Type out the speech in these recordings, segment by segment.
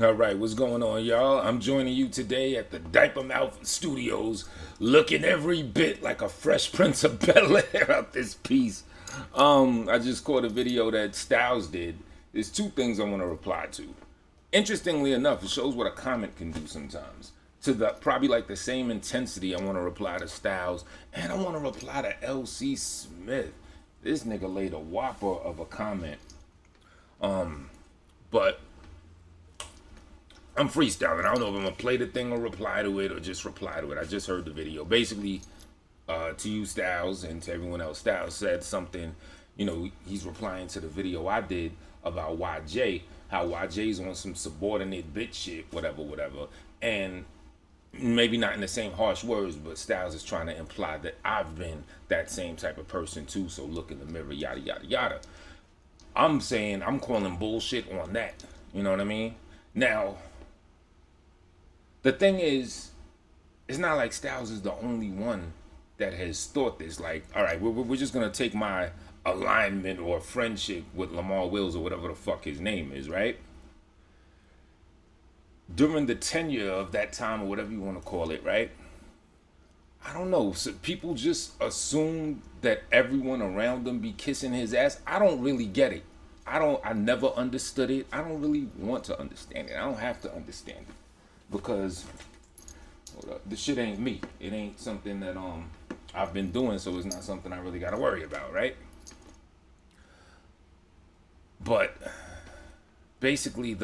All right, what's going on, y'all? I'm joining you today at the Diaper Mouth Studios, looking every bit like a Fresh Prince of Bel-Air out this piece. I just caught a video that STYLZ did. There's two things I want to reply to. Interestingly enough, it shows what a comment can do sometimes. To the probably like the same intensity, I want to reply to STYLZ, and I want to reply to L.C. Smith. This nigga laid a whopper of a comment. But I'm freestyling. I don't know if I'm gonna play the thing or reply to it or just reply to it. I just heard the video. Basically, to you, STYLZ, and to everyone else, STYLZ said something. You know, he's replying to the video I did about YJ, how YJ's on some subordinate bitch shit, whatever. And maybe not in the same harsh words, but STYLZ is trying to imply that I've been that same type of person too. So look in the mirror, yada, yada, yada. I'm saying I'm calling bullshit on that. You know what I mean? Now, the thing is, it's not like STYLZ is the only one that has thought this. Like, all right, we're just going to take my alignment or friendship with Lamar Wills or whatever the fuck his name is, right? During the tenure of that time or whatever you want to call it, right? I don't know. So people just assume that everyone around them be kissing his ass. I don't really get it. I never understood it. I don't really want to understand it. I don't have to understand it. Because the shit ain't me. It ain't something that I've been doing, so it's not something I really gotta worry about, right? But basically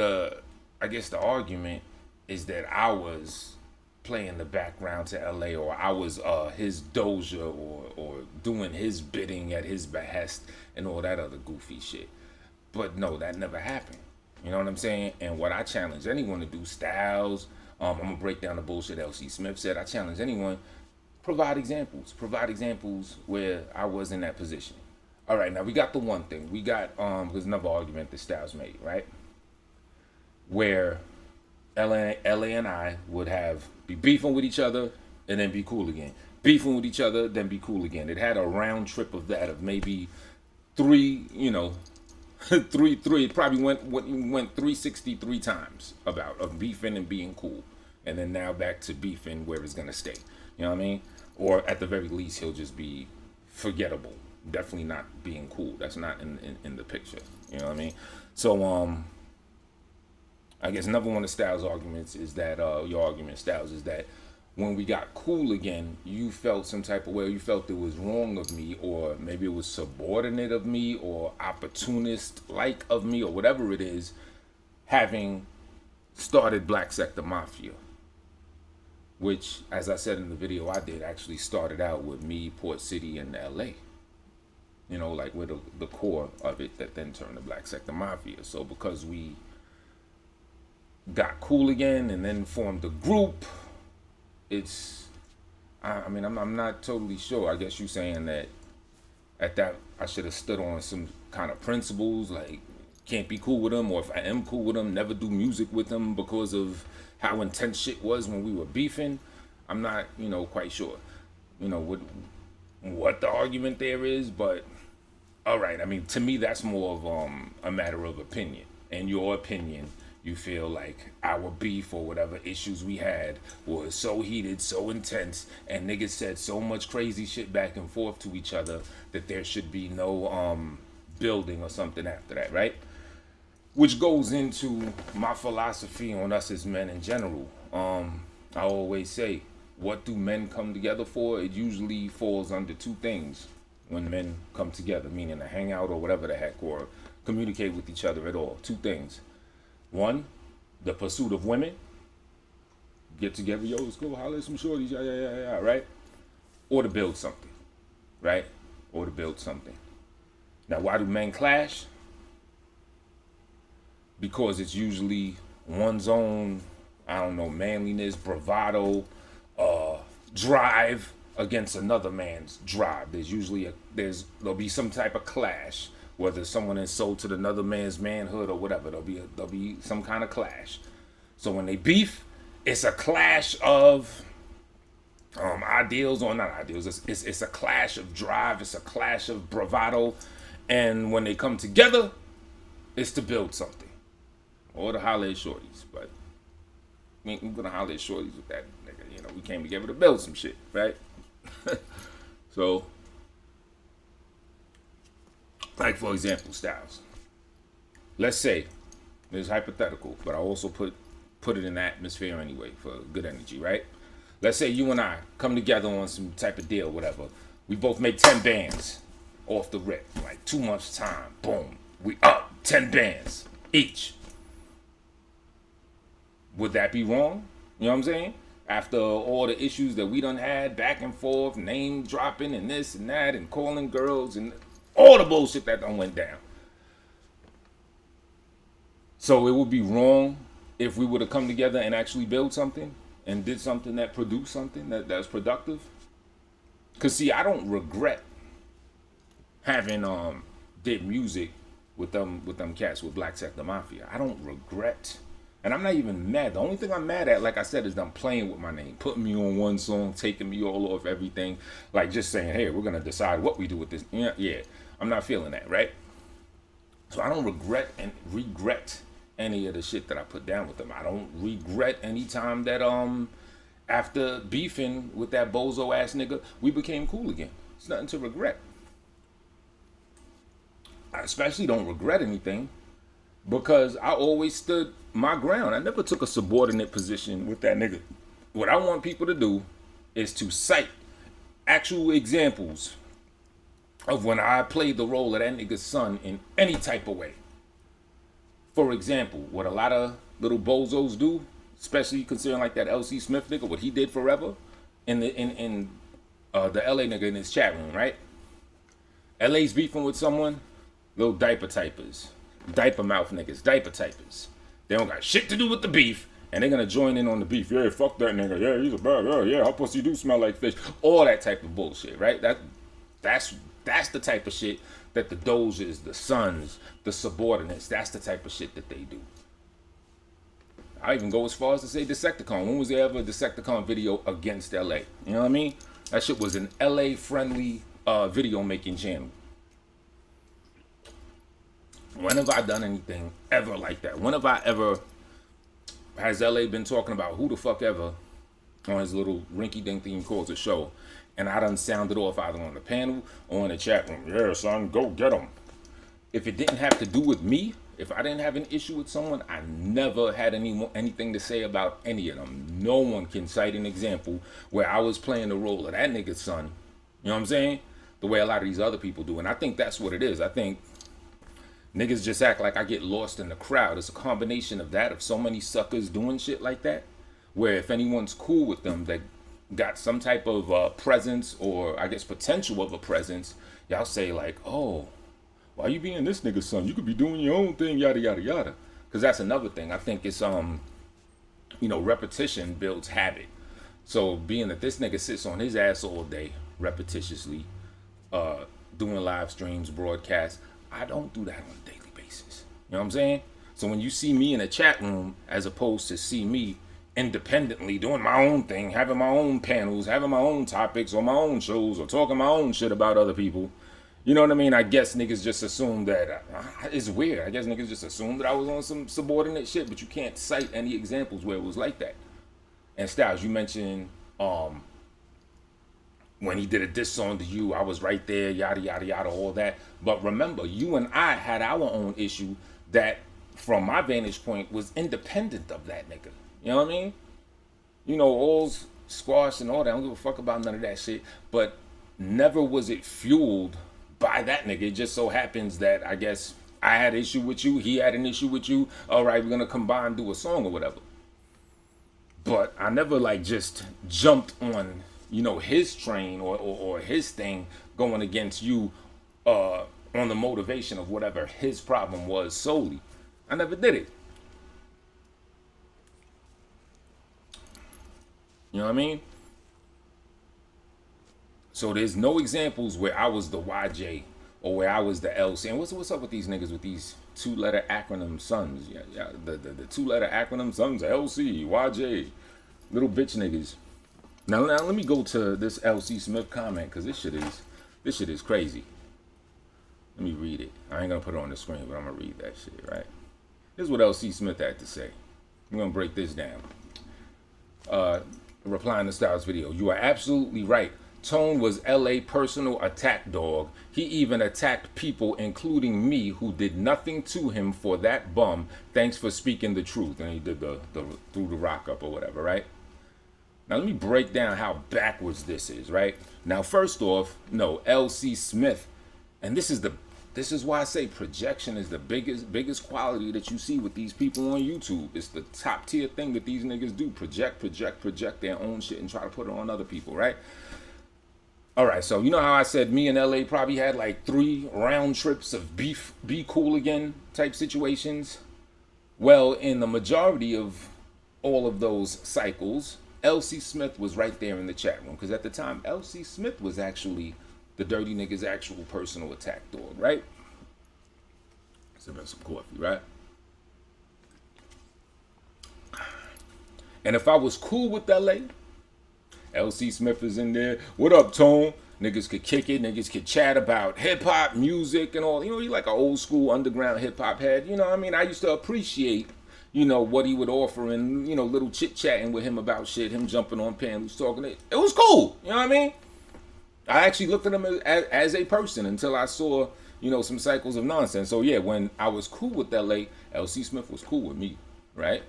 I guess the argument is that I was playing the background to LA, or I was his doja, or doing his bidding at his behest and all that other goofy shit. But no, that never happened. You know what I'm saying? And what I challenge anyone to do, STYLZ, I'm gonna break down the bullshit L.C. Smith said. I challenge anyone, provide examples where I was in that position. All right, now we got the one thing. We got there's another argument that STYLZ made, right? Where LA and I would be beefing with each other and then be cool again. Beefing with each other, then be cool again. It had a round trip of that, of maybe three, three. It probably went 363 times of beefing and being cool, and then now back to beefing where it's gonna stay. You know what I mean? Or at the very least, he'll just be forgettable. Definitely not being cool. That's not in the picture. You know what I mean? So I guess another one of STYLZ arguments is that your argument, STYLZ, is that when we got cool again, you felt some type of way. You felt it was wrong of me, or maybe it was subordinate of me, or opportunist-like of me, or whatever it is, having started Black Sector Mafia. Which, as I said in the video I did, actually started out with me, Port City, and LA. You know, like with the core of it that then turned to Black Sector Mafia. So because we got cool again and then formed a group, I'm not totally sure. I guess you saying that at that I should have stood on some kind of principles, like can't be cool with them, or if I am cool with them, never do music with them because of how intense shit was when we were beefing. I'm not, quite sure, what the argument there is, but all right. I mean, to me, that's more of a matter of opinion. And your opinion, you feel like our beef or whatever issues we had was so heated, so intense, and niggas said so much crazy shit back and forth to each other that there should be no building or something after that, right? Which goes into my philosophy on us as men in general. I always say, what do men come together for? It usually falls under two things when men come together, meaning to hang out or whatever the heck, or communicate with each other at all. Two things. One, the pursuit of women. Get together, yo, let's go holler at some shorties, yeah, right? Or to build something, right? Or to build something. Now, why do men clash? Because it's usually one's own, manliness, bravado, drive against another man's drive. There'll be some type of clash. Whether someone insulted another man's manhood or whatever, there'll be some kind of clash. So when they beef, it's a clash of ideals, or not ideals. It's a clash of drive. It's a clash of bravado, and when they come together, it's to build something. or to holler at shorties. But we ain't gonna holler at shorties with that nigga. You know, we came together to build some shit, right? So, like for example, Styles. Let's say it's hypothetical, but I also put it in the atmosphere anyway for good energy, right? Let's say you and I come together on some type of deal, whatever. We both make 10 bands off the rip, like 2 months time. Boom, we up 10 bands each. Would that be wrong? You know what I'm saying? After all the issues that we done had back and forth, name dropping and this and that, and calling girls and all the bullshit that done went down. So it would be wrong if we were to come together and actually build something and did something that produced something that's productive. Cause see, I don't regret having did music with them cats with Black Sector Mafia. I don't regret. And I'm not even mad. The only thing I'm mad at, like I said, is them playing with my name, putting me on one song, taking me all off everything, like just saying, hey, we're gonna decide what we do with this. Yeah, I'm not feeling that, right? So I don't regret any of the shit that I put down with them. I don't regret any time that after beefing with that bozo ass nigga, we became cool again. It's nothing to regret. I especially don't regret anything because I always stood my ground. I never took a subordinate position with that nigga. What I want people to do is to cite actual examples of when I played the role of that nigga's son in any type of way. For example, what a lot of little bozos do, especially considering like that L.C. Smith nigga, what he did forever in the LA nigga in his chat room, right? LA's beefing with someone, little diaper typers, diaper mouth niggas, diaper typers. They don't got shit to do with the beef, and they're gonna join in on the beef. Yeah, fuck that nigga. Yeah, he's a bad girl. Yeah, her pussy do smell like fish. All that type of bullshit, right? That's the type of shit that the Dojas, the Sons, the subordinates, that's the type of shit that they do. I even go as far as to say Decepticon. When was there ever a Decepticon video against LA? You know what I mean? That shit was an LA friendly video making channel. When have I done anything ever like that? When have I ever, has LA been talking about who the fuck ever on his little rinky dink thing he calls a show, and I done sounded off either on the panel or in the chat room? Yeah, son, go get him. If it didn't have to do with me, if I didn't have an issue with someone, I never had anything to say about any of them. No one can cite an example where I was playing the role of that nigga's son. You know what I'm saying? The way a lot of these other people do. And I think that's what it is. I think niggas just act like I get lost in the crowd. It's a combination of that, of so many suckers doing shit like that, where if anyone's cool with them, that got some type of presence, or I guess potential of a presence, y'all say like, oh, why you being this nigga's son? You could be doing your own thing, yada, yada, yada. Because that's another thing. I think it's, repetition builds habit. So being that this nigga sits on his ass all day, repetitiously, doing live streams, broadcasts, I don't do that on a daily basis. You know what I'm saying? So when you see me in a chat room, as opposed to see me independently doing my own thing, having my own panels, having my own topics or my own shows, or talking my own shit about other people, you know what I mean? I guess niggas just assume that, it's weird. I guess niggas just assume that I was on some subordinate shit, but you can't cite any examples where it was like that. And Styles, you mentioned when he did a diss song to you, I was right there, yada, yada, yada, all that. But remember, you and I had our own issue that, from my vantage point, was independent of that nigga. You know what I mean? You know, all's squash and all that. I don't give a fuck about none of that shit. But never was it fueled by that nigga. It just so happens that, I guess, I had an issue with you, he had an issue with you. All right, we're gonna combine, do a song or whatever. But I never like just jumped on, his train or his thing going against you on the motivation of whatever his problem was solely. I never did it. You know what I mean? So there's no examples where I was the YJ or where I was the L.C. And what's up with these niggas with these 2-letter acronym sons? Yeah, the 2-letter acronym sons, L.C., YJ, little bitch niggas. Now let me go to this L.C. Smith comment, because this shit is crazy. Let me read it. I ain't gonna put it on the screen, but I'm gonna read that shit, right? Here's what L.C. Smith had to say. We're gonna break this down. Replying to Styles' video, you are absolutely right. Tone was LA personal attack dog. He even attacked people, including me, who did nothing to him for that bum. Thanks for speaking the truth. And he did the threw the rock up or whatever, right? Now let me break down how backwards this is, right? Now, first off, no, L.C. Smith, and this is why I say projection is the biggest quality that you see with these people on YouTube. It's the top tier thing that these niggas do. Project their own shit and try to put it on other people, right? All right, so you know how I said me and LA probably had like 3 round trips of be cool again type situations? Well, in the majority of all of those cycles, L.C. Smith was right there in the chat room. Because at the time, L.C. Smith was actually the dirty nigga's actual personal attack dog, right? Sipping some coffee, right? And if I was cool with LA, L.C. Smith is in there. What up, Tone? Niggas could kick it. Niggas could chat about hip-hop, music, and all. You know, he like an old-school underground hip-hop head. You know what I mean? I used to appreciate, you know, what he would offer and, you know, little chit-chatting with him about shit, him jumping on panels, talking. It was cool. You know what I mean? I actually looked at him as a person until I saw, you know, some cycles of nonsense. So, yeah, when I was cool with L.A., L.C. Smith was cool with me, right?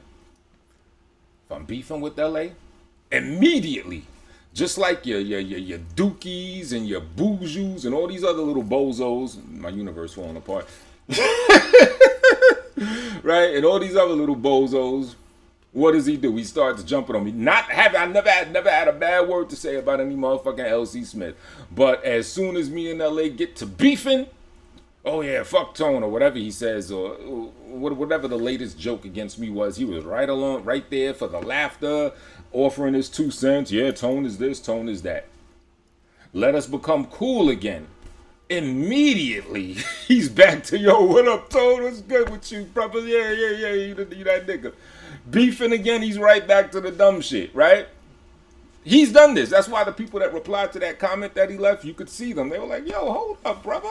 If I'm beefing with L.A., immediately, just like your dookies and your boujous and all these other little bozos, my universe falling apart, right? And all these other little bozos, what does he do? He starts jumping on me. I never had a bad word to say about any motherfucking L.C. Smith, but as soon as me and LA get to beefing, oh yeah, fuck Tone or whatever he says, or whatever the latest joke against me was, he was right there for the laughter, offering his 2 cents. Yeah, Tone is this, Tone is that. Let us become cool again. Immediately, he's back to, yo, what up, Tone? What's good with you, brother? Yeah, you that nigga. Beefing again, he's right back to the dumb shit, right? He's done this. That's why the people that replied to that comment that he left, you could see them. They were like, yo, hold up, brother.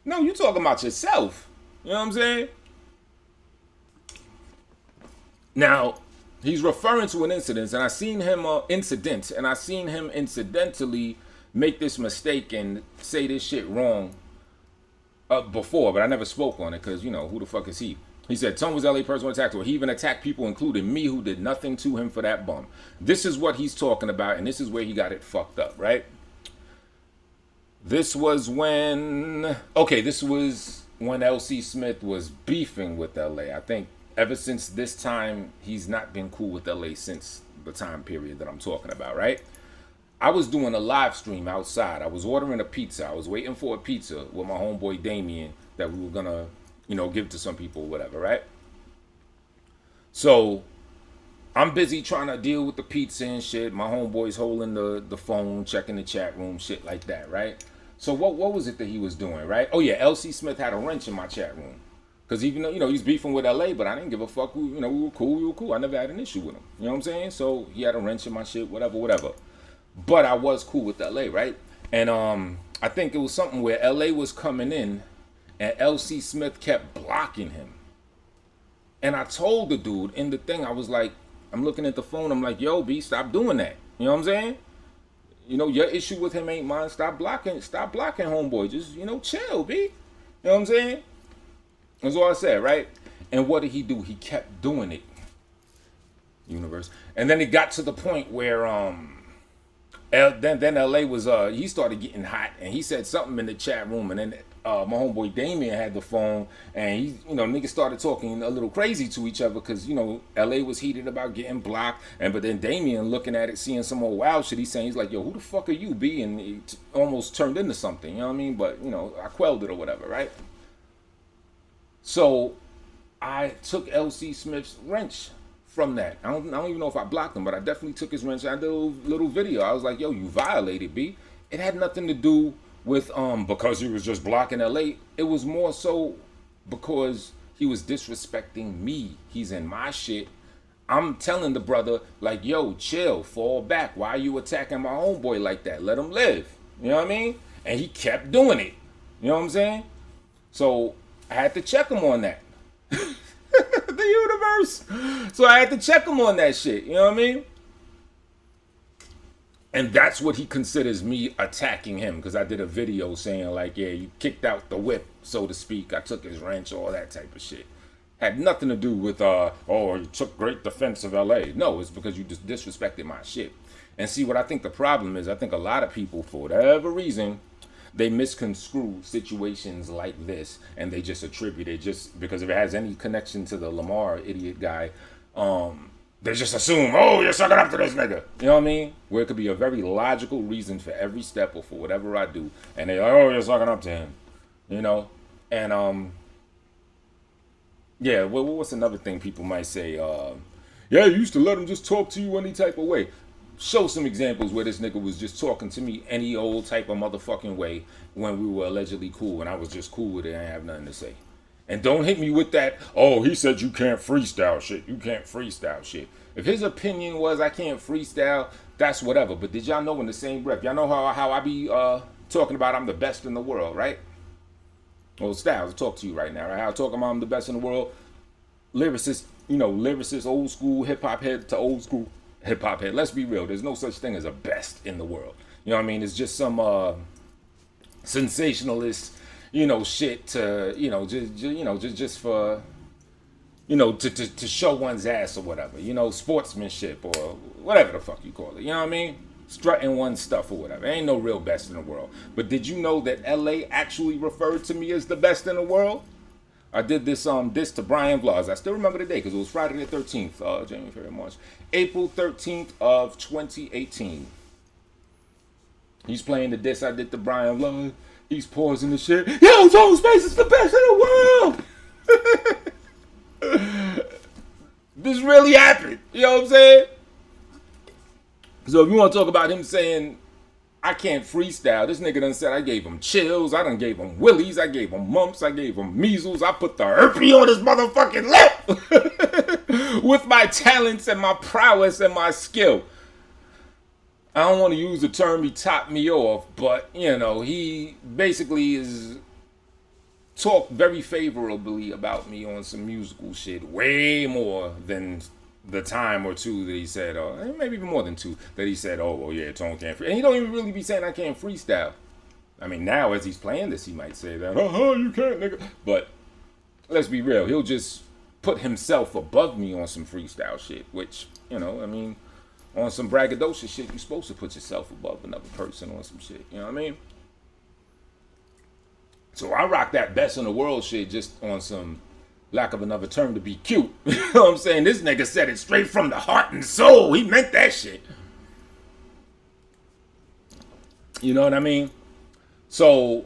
No, you talking about yourself. You know what I'm saying? Now, he's referring to an incident, and I seen him incidentally make this mistake and say this shit wrong before, but I never spoke on it because, you know, who the fuck is he? He said, Tone was LA personal attack, or he even attacked people, including me, who did nothing to him for that bum. This is what he's talking about, and this is where he got it fucked up, right? This was when L.C. Smith was beefing with LA. I think ever since this time, he's not been cool with LA since the time period that I'm talking about, right? I was doing a live stream outside. I was ordering a pizza. I was waiting for a pizza with my homeboy Damien that we were gonna, you know, give to some people or whatever, right? So I'm busy trying to deal with the pizza and shit. My homeboy's holding the phone, checking the chat room, shit like that, right? So what was it that he was doing, right? Oh yeah, L.C. Smith had a wrench in my chat room. Because even though, you know, he's beefing with LA, but I didn't give a fuck. We were cool. I never had an issue with him. You know what I'm saying? So he had a wrench in my shit, whatever. But I was cool with LA, right? And I think it was something where LA was coming in and L.C. Smith kept blocking him. And I told the dude in the thing, I was like, I'm looking at the phone, I'm like, yo, B, stop doing that. You know what I'm saying? You know, your issue with him ain't mine. Stop blocking, homeboy. Just, you know, chill, B. You know what I'm saying? That's all I said, right? And what did he do? He kept doing it. Universe. And then it got to the point where then LA was he started getting hot and he said something in the chat room, and then my homeboy Damien had the phone, and he, you know, niggas started talking a little crazy to each other because, you know, LA was heated about getting blocked, but then Damien looking at it, seeing some old wild shit, he's like, yo, who the fuck are you, B? And it almost turned into something, you know what I mean? But, you know, I quelled it or whatever, right? So I took L.C. Smith's wrench from that. I don't even know if I blocked him, but I definitely took his wrench. I did a little video. I was like, yo, you violated, B. It had nothing to do with because he was just blocking LA. It was more so because he was disrespecting me. He's in my shit. I'm telling the brother, like, yo, chill, fall back. Why are you attacking my homeboy like that? Let him live. You know what I mean? And he kept doing it. You know what I'm saying? So I had to check him on that. universe. So I had to check him on that shit. You know what I mean? And that's what he considers me attacking him, because I did a video saying like, yeah, you kicked out the whip, so to speak. I took his wrench, all that type of shit. Had nothing to do with, oh, you took great defense of LA. No, it's because you just disrespected my shit. And see, what I think the problem is, I think a lot of people, for whatever reason, they misconstrue situations like this, and they just attribute it just because if it has any connection to the Lamar idiot guy, they just assume, oh, you're sucking up to this nigga. You know what I mean? Where it could be a very logical reason for every step or for whatever I do. And they're like, oh, you're sucking up to him. You know? And, yeah, well, what's another thing people might say? Yeah, you used to let him just talk to you any type of way. Show some examples where this nigga was just talking to me any old type of motherfucking way when we were allegedly cool and I was just cool with it and I have nothing to say. And don't hit me with that, oh, he said you can't freestyle shit. You can't freestyle shit. If his opinion was I can't freestyle, that's whatever. But did y'all know in the same breath, y'all know how I be talking about I'm the best in the world, right? Well, Styles, I talk to you right now, right? How I talk about I'm the best in the world. Lyricist, lyricist, old school hip-hop head to old school hip-hop head. Let's be real. There's no such thing as a best in the world. You know what I mean? It's just some sensationalist shit to, just for, to show one's ass or whatever, sportsmanship or whatever the fuck you call it. You know what I mean? Strutting one's stuff or whatever. Ain't no real best in the world. But did you know that LA actually referred to me as the best in the world? I did this to Brian Vlogs. I still remember the day because it was Friday the 13th, January, February, March. April 13th of 2018. He's playing the diss I did to Brian Vlogs. He's pausing the shit. Yo, Zone Space is the best in the world. This really happened. You know what I'm saying? So if you want to talk about him saying, I can't freestyle, this nigga done said I gave him chills, I done gave him willies, I gave him mumps, I gave him measles, I put the herpes on his motherfucking lip with my talents and my prowess and my skill. I don't want to use the term he topped me off, but, he basically is talked very favorably about me on some musical shit, way more than the time or two that he said, or maybe even more than two, that he said, oh, well, yeah, Tone can't freestyle. And he don't even really be saying I can't freestyle. I mean, now as he's playing this, he might say that, you can't, nigga. But let's be real. He'll just put himself above me on some freestyle shit, which, on some braggadocious shit, you're supposed to put yourself above another person on some shit. You know what I mean? So I rock that best in the world shit just on some, lack of another term, to be cute. You know what I'm saying? This nigga said it straight from the heart and soul. He meant that shit. You know what I mean? So,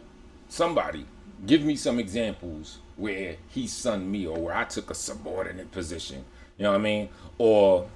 somebody, give me some examples where he sunned me or where I took a subordinate position. You know what I mean? Or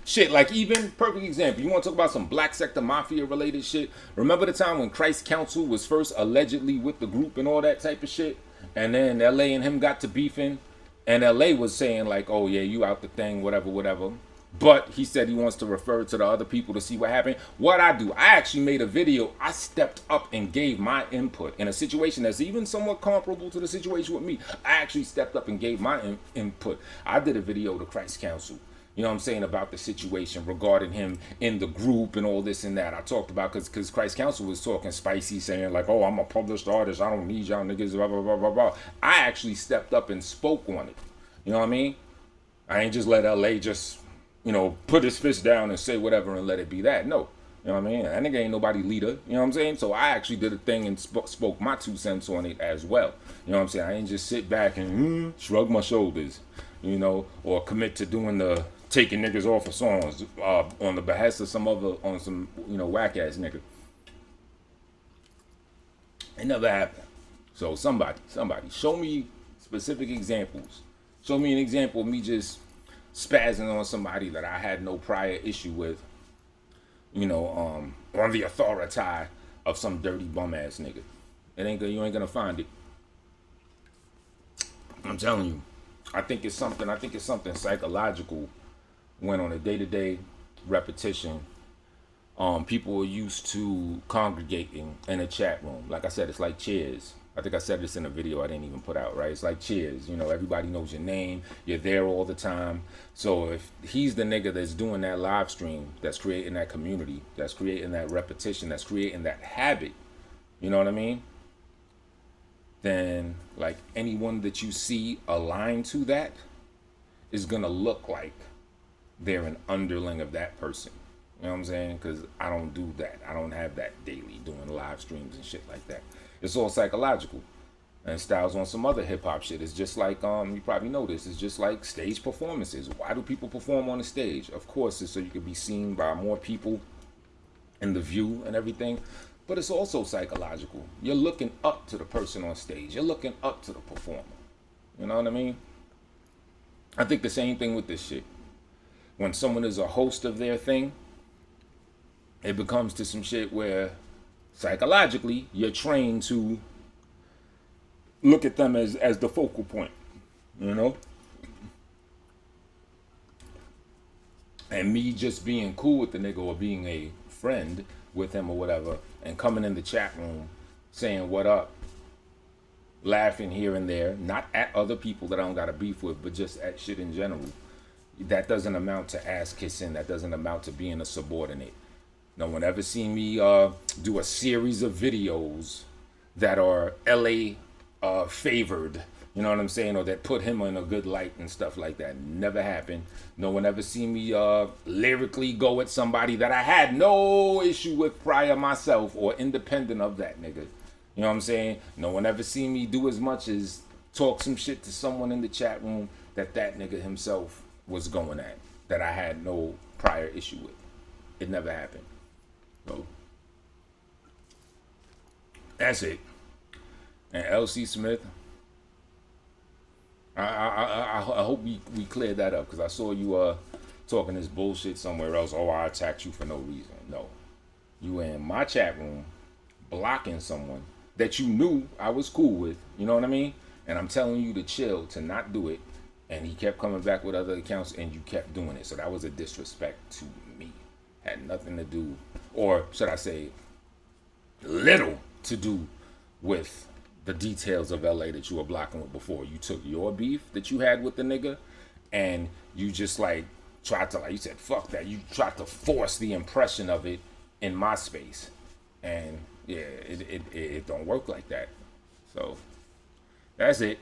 shit, like even, perfect example, you want to talk about some Black Sector Mafia related shit? Remember the time when Christ Council was first allegedly with the group and all that type of shit? And then LA and him got to beefing, and LA was saying like, oh yeah, you out the thing, whatever. But he said he wants to refer to the other people to see what happened. What I do, I actually made a video. I stepped up and gave my input in a situation that's even somewhat comparable to the situation with me. I actually stepped up and gave my input. I did a video to Christ Council. You know what I'm saying, about the situation regarding him in the group and all this and that. I talked about, because Christ Council was talking spicy, saying like, oh, I'm a published artist, I don't need y'all niggas, blah, blah, blah, blah, blah. I actually stepped up and spoke on it. You know what I mean? I ain't just let LA just, put his fist down and say whatever and let it be that. No. You know what I mean? That nigga ain't nobody leader. You know what I'm saying? So I actually did a thing and spoke my 2 cents on it as well. You know what I'm saying? I ain't just sit back and shrug my shoulders, or commit to doing the taking niggas off of songs on the behest of some whack ass nigga. It never happened. So somebody, show me specific examples. Show me an example of me just spazzing on somebody that I had no prior issue with. On the authority of some dirty bum ass nigga. You ain't gonna find it. I'm telling you. I think it's something psychological. When on a day-to-day repetition, people are used to congregating in a chat room. Like I said, it's like chairs. I think I said this in a video I didn't even put out, right? It's like Cheers. You know, everybody knows your name. You're there all the time. So if he's the nigga that's doing that live stream, that's creating that community, that's creating that repetition, that's creating that habit, you know what I mean? Then, like, anyone that you see aligned to that is going to look like they're an underling of that person. You know what I'm saying? Because I don't do that. I don't have that daily doing live streams and shit like that. It's all psychological. And Styles on some other hip hop shit. It's just like, you probably know this, it's just like stage performances. Why do people perform on the stage? Of course, it's so you can be seen by more people in the view and everything. But it's also psychological. You're looking up to the person on stage. You're looking up to the performer. You know what I mean? I think the same thing with this shit. When someone is a host of their thing, it becomes to some shit where psychologically you're trained to look at them as the focal point, you know? And me just being cool with the nigga or being a friend with him or whatever and coming in the chat room saying what up, laughing here and there, not at other people that I don't got a beef with, but just at shit in general. That doesn't amount to ass kissing. That doesn't amount to being a subordinate. No one ever seen me do a series of videos that are LA favored, you know what I'm saying, or that put him in a good light and stuff like that. Never happened. No one ever seen me lyrically go at somebody that I had no issue with prior myself or independent of that nigga. You know what I'm saying? No one ever seen me do as much as talk some shit to someone in the chat room that nigga himself was going at, that I had no prior issue with. It never happened. So that's it. And L.C. Smith, I hope we cleared that up, because I saw you talking this bullshit somewhere else. Oh, I attacked you for no reason. No, you were in my chat room blocking someone that you knew I was cool with. You know what I mean? And I'm telling you to chill, to not do it. And he kept coming back with other accounts, and you kept doing it. So that was a disrespect to me. Had nothing to do, or should I say, little to do with the details of LA that you were blocking with before. You took your beef that you had with the nigga, and you just like tried to, like you said, fuck that. You tried to force the impression of it in my space. And yeah, it don't work like that. So that's it.